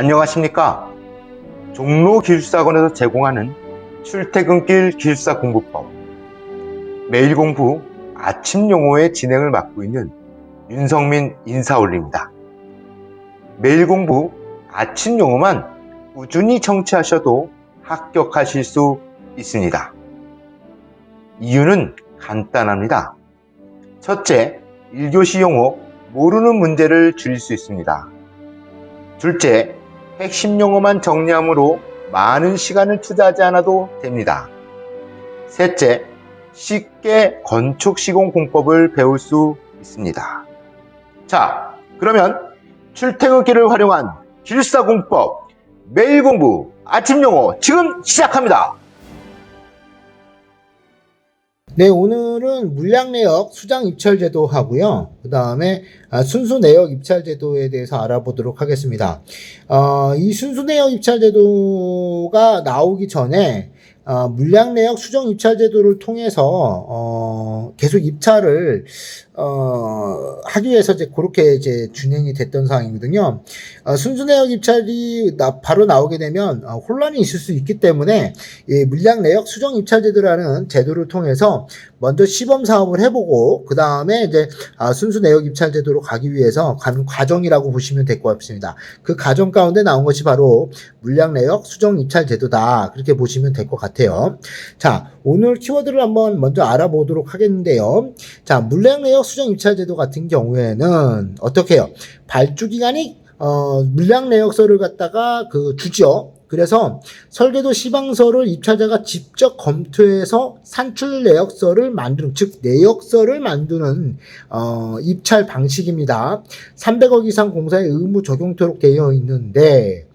안녕하십니까. 종로기술사학원에서 제공하는 출퇴근길 기술사공부법 매일공부 아침용어의 진행을 맡고 있는 윤성민 인사올리입니다. 매일공부 아침용어만 꾸준히 청취하셔도 합격하실 수 있습니다. 이유는 간단합니다. 첫째, 1교시 용어 모르는 문제를 줄일 수 있습니다. 둘째, 핵심 용어만 정리하므로 많은 시간을 투자하지 않아도 됩니다. 셋째, 쉽게 건축시공 공법을 배울 수 있습니다. 자, 그러면 출퇴근길을 활용한 기술사공법 매일 공부 아침 용어 지금 시작합니다. 네, 오늘은 물량내역 수장 입찰 제도 하고요. 그 다음에 순수 내역 입찰 제도에 대해서 알아보도록 하겠습니다. 이 순수 내역 입찰 제도가 나오기 전에 물량내역 수정 입찰 제도를 통해서 계속 입찰을 하기 위해서 그렇게 이제 진행이 됐던 상황이거든요. 순수 내역 입찰이 바로 나오게 되면 혼란이 있을 수 있기 때문에 이 물량내역 수정 입찰 제도라는 제도를 통해서 먼저 시범 사업을 해보고 그 다음에 이제 순수 내역 입찰 제도로 가기 위해서 가는 과정이라고 보시면 될 것 같습니다. 그 과정 가운데 나온 것이 바로 물량내역 수정 입찰 제도다, 그렇게 보시면 될 것 같아요. 자, 오늘 키워드를 한번 먼저 알아보도록 하겠는데요. 자, 물량내역 수정 입찰 제도 같은 경우에는 어떻게 해요? 발주기관이 물량내역서를 갖다가 주죠. 그래서 설계도 시방서를 입찰자가 직접 검토해서 산출 내역서를 만드는, 즉 내역서를 만드는 입찰 방식입니다. 300억 이상 공사에 의무 적용토록 되어 있는데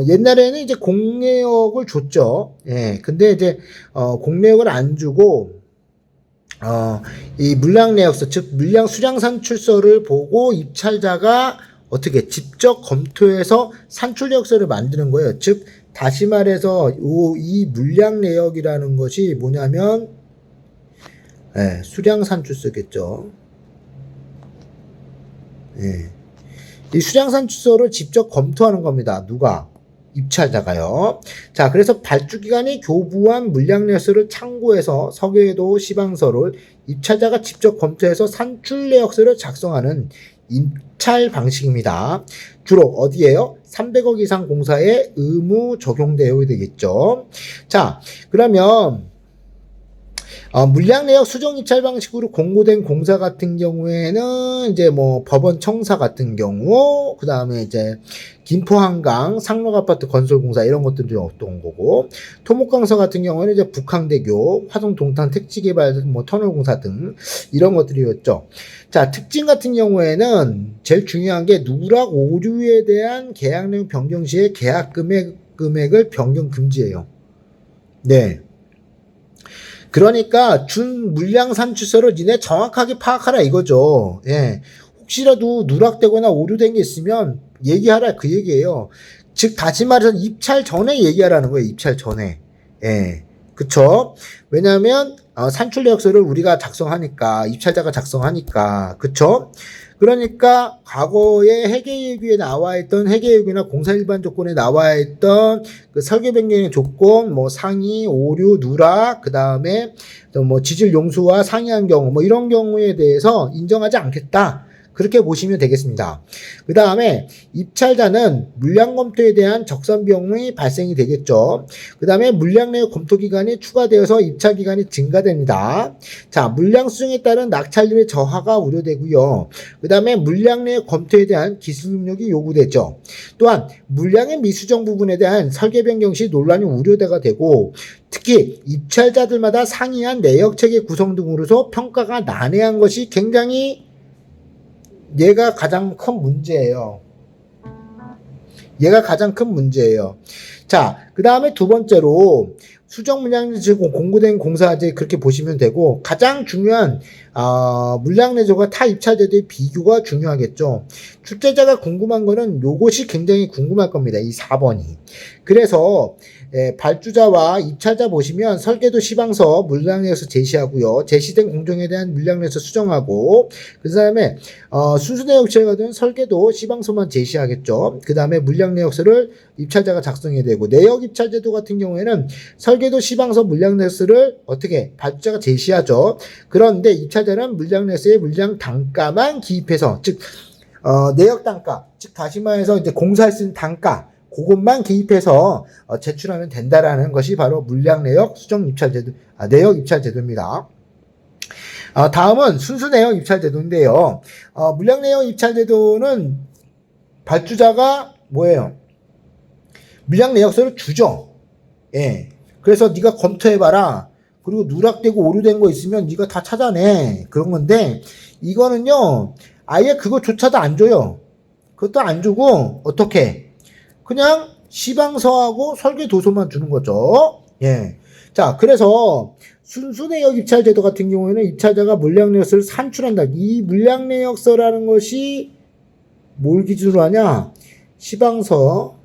옛날에는 이제 공내역을 줬죠. 예. 근데 이제 공내역을 안 주고 이 물량내역서, 즉 물량 수량 산출서를 보고 입찰자가 어떻게 직접 검토해서 산출 내역서를 만드는 거예요. 즉 다시 말해서 이 물량 내역이라는 것이 뭐냐면 수량 산출서겠죠. 이 수량 산출서를 직접 검토하는 겁니다. 누가? 입찰자가요. 자, 그래서 발주기관이 교부한 물량 내역서를 참고해서 설계도 시방서를 입찰자가 직접 검토해서 산출 내역서를 작성하는 입찰 방식입니다. 주로 어디에요? 300억 이상 공사에 의무 적용되어야 되겠죠. 자, 그러면 물량내역 수정 입찰 방식으로 공고된 공사 같은 경우에는 이제 법원 청사 같은 경우, 그 다음에 이제 김포 한강 상록 아파트 건설 공사 이런 것들이 어떤 거고, 토목강서 같은 경우에는 이제 북항대교, 화성 동탄 택지 개발 터널 공사 등 이런 것들이었죠. 자, 특징 같은 경우에는 제일 중요한 게 누락 오류에 대한 계약 내용 변경 시에 계약 금액을 변경 금지예요. 네. 그러니까 준 물량 산출서를 니네 정확하게 파악하라 이거죠. 예. 혹시라도 누락되거나 오류된 게 있으면 얘기하라, 그 얘기예요. 즉 다시 말해서 입찰 전에 얘기하라는 거예요. 입찰 전에. 예. 그쵸? 왜냐하면 산출 내역서를 우리가 작성하니까, 입찰자가 작성하니까, 그쵸? 그러니까 과거에 회계예규에 나와 있던, 회계예규나 공사 일반 조건에 나와 있던 그 설계 변경의 조건, 상위, 오류, 누락, 그 다음에 지질 용수와 상이한 경우, 이런 경우에 대해서 인정하지 않겠다, 그렇게 보시면 되겠습니다. 그 다음에 입찰자는 물량 검토에 대한 적선 비용이 발생이 되겠죠. 그 다음에 물량 내역 검토 기간이 추가되어서 입찰 기간이 증가됩니다. 자, 물량 수정에 따른 낙찰률의 저하가 우려되고요. 그 다음에 물량 내역 검토에 대한 기술 능력이 요구되죠. 또한 물량의 미수정 부분에 대한 설계 변경 시 논란이 우려가 되고, 특히 입찰자들마다 상이한 내역 체계 구성 등으로서 평가가 난해한 것이 굉장히 얘가 가장 큰 문제예요. 얘가 가장 큰 문제예요. 자, 그 다음에 두 번째로 수정 물량 내조 공고된 공사제 그렇게 보시면 되고, 가장 중요한 물량 내조가 타 입찰 제도의 비교가 중요하겠죠. 출제자가 궁금한 거는 요것이 굉장히 궁금할 겁니다. 이 4번이. 그래서 발주자와 입찰자 보시면 설계도 시방서 물량내역서 제시하고요. 제시된 공정에 대한 물량내역서 수정하고, 그 다음에 순수내역 입찰가 된 설계도 시방서만 제시하겠죠. 그 다음에 물량내역서를 입찰자가 작성해야 되고, 내역 입찰 제도 같은 경우에는 설계도 시방서 물량내역서를 어떻게 발주자가 제시하죠. 그런데 입찰자는 물량내역서에 물량 단가만 기입해서, 즉 내역 단가, 즉 다시 말해서 이제 공사할 수 있는 단가, 그것만 기입해서 제출하면 된다라는 것이 바로 물량 내역 수정 입찰 제도, 내역 입찰 제도입니다. 다음은 순수 내역 입찰 제도인데요. 물량 내역 입찰 제도는 발주자가 뭐예요? 물량 내역서를 주죠. 예. 그래서 네가 검토해봐라. 그리고 누락되고 오류된 거 있으면 네가 다 찾아내. 그런 건데, 이거는요, 아예 그거조차도 안 줘요. 그것도 안 주고, 어떻게? 그냥 시방서하고 설계 도서만 주는 거죠. 예. 자, 그래서 순수 내역 입찰 제도 같은 경우에는 입찰자가 물량 내역서를 산출한다. 이 물량 내역서라는 것이 뭘 기준으로 하냐? 시방서,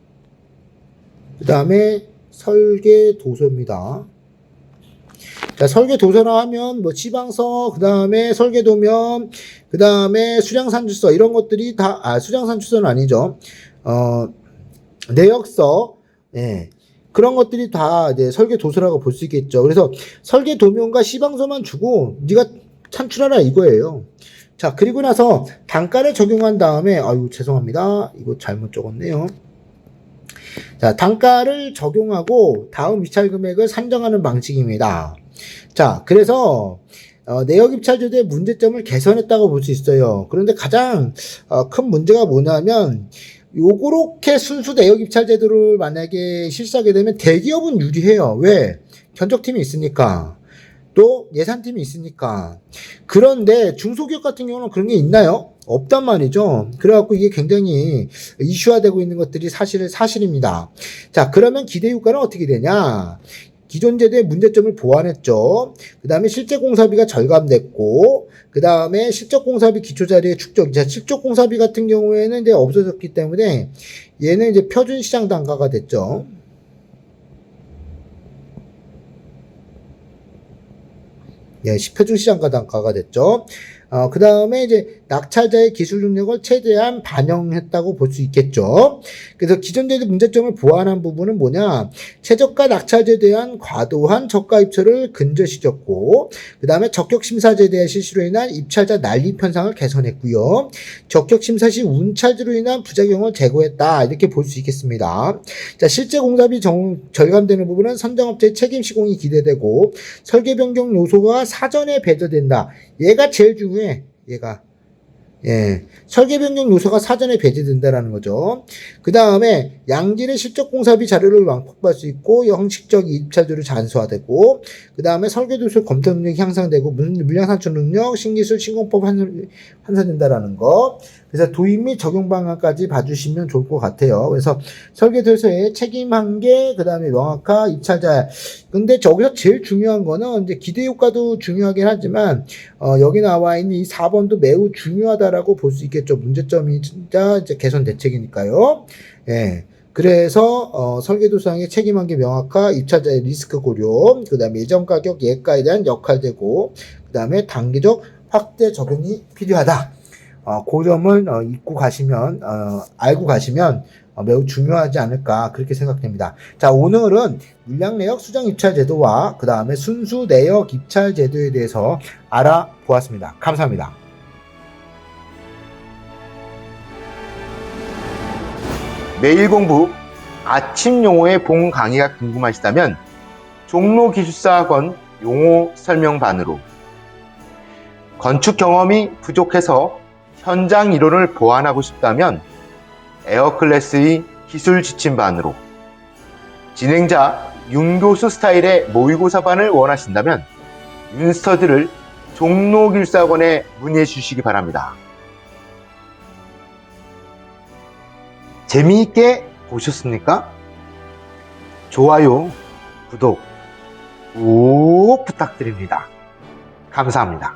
그 다음에 설계 도서입니다. 자, 설계 도서라 하면 뭐 시방서, 그 다음에 설계도면, 그 다음에 수량산출서 이런 것들이 다 수량산출서는 아니죠. 내역서, 예. 그런 것들이 다 이제 설계 도서라고 볼 수 있겠죠. 그래서 설계 도면과 시방서만 주고 네가 산출하라 이거예요. 자, 그리고 나서 단가를 적용한 다음에, 아유, 죄송합니다. 이거 잘못 적었네요. 자, 단가를 적용하고 다음 입찰 금액을 산정하는 방식입니다. 자, 그래서 내역 입찰 제도의 문제점을 개선했다고 볼 수 있어요. 그런데 가장 큰 문제가 뭐냐면, 요렇게 순수 내역 입찰 제도를 만약에 실시하게 되면 대기업은 유리해요. 왜? 견적팀이 있으니까. 또 예산팀이 있으니까. 그런데 중소기업 같은 경우는 그런 게 있나요? 없단 말이죠. 그래갖고 이게 굉장히 이슈화되고 있는 것들이 사실입니다. 자, 그러면 기대효과는 어떻게 되냐? 기존 제도의 문제점을 보완했죠. 그 다음에 실제 공사비가 절감됐고, 그 다음에 실적 공사비 기초자리의 축적. 자, 실적 공사비 같은 경우에는 이제 없어졌기 때문에 얘는 이제 표준 시장 단가가 됐죠. 예, 표준 시장 단가가 됐죠. 그 다음에 이제 낙찰자의 기술 능력을 최대한 반영했다고 볼 수 있겠죠. 그래서 기존 제도 문제점을 보완한 부분은 뭐냐? 최저가 낙찰제에 대한 과도한 저가 입찰을 근절시켰고, 그 다음에 적격심사제에 대한 실시로 인한 입찰자 난립 현상을 개선했고요. 적격심사 시 운차주로 인한 부작용을 제거했다. 이렇게 볼 수 있겠습니다. 자, 실제 공사비 절감되는 부분은 선정업체의 책임 시공이 기대되고, 설계 변경 요소가 사전에 배제된다. 얘가 제일 중요해. 얘가. 예. 설계 변경 요소가 사전에 배제된다라는 거죠. 그 다음에 양질의 실적 공사비 자료를 완폭할 수 있고, 형식적 입찰률을 간소화되고, 그 다음에 설계도서 검토 능력이 향상되고, 물량 산출 능력, 신기술 신공법 환산된다라는 거. 그래서 도입 및 적용 방안까지 봐주시면 좋을 것 같아요. 그래서 설계도서의 책임 한계, 그 다음에 명확한 입찰자. 근데 저기서 제일 중요한 거는 이제 기대 효과도 중요하긴 하지만, 여기 나와 있는 이 4번도 매우 중요하다라고 볼 수 있겠죠. 문제점이 진짜 이제 개선 대책이니까요. 예. 그래서 설계도상의 책임 한계 명확화, 입찰자의 리스크 고려, 그 다음에 예정 가격 예가에 대한 역할되고, 그 다음에 단계적 확대 적용이 필요하다. 그 점을 잊고 가시면, 알고 가시면 매우 중요하지 않을까 그렇게 생각됩니다. 자, 오늘은 물량 내역 수정 입찰 제도와 그 다음에 순수 내역 입찰 제도에 대해서 알아보았습니다. 감사합니다. 매일 공부 아침 용어의 본 강의가 궁금하시다면 종로기술사학원 용어 설명반으로, 건축 경험이 부족해서 현장 이론을 보완하고 싶다면 에어클래스의 기술 지침반으로, 진행자 윤교수 스타일의 모의고사반을 원하신다면 윤스터디를 종로기술사학원에 문의해 주시기 바랍니다. 재미있게 보셨습니까? 좋아요, 구독 꼭 부탁드립니다. 감사합니다.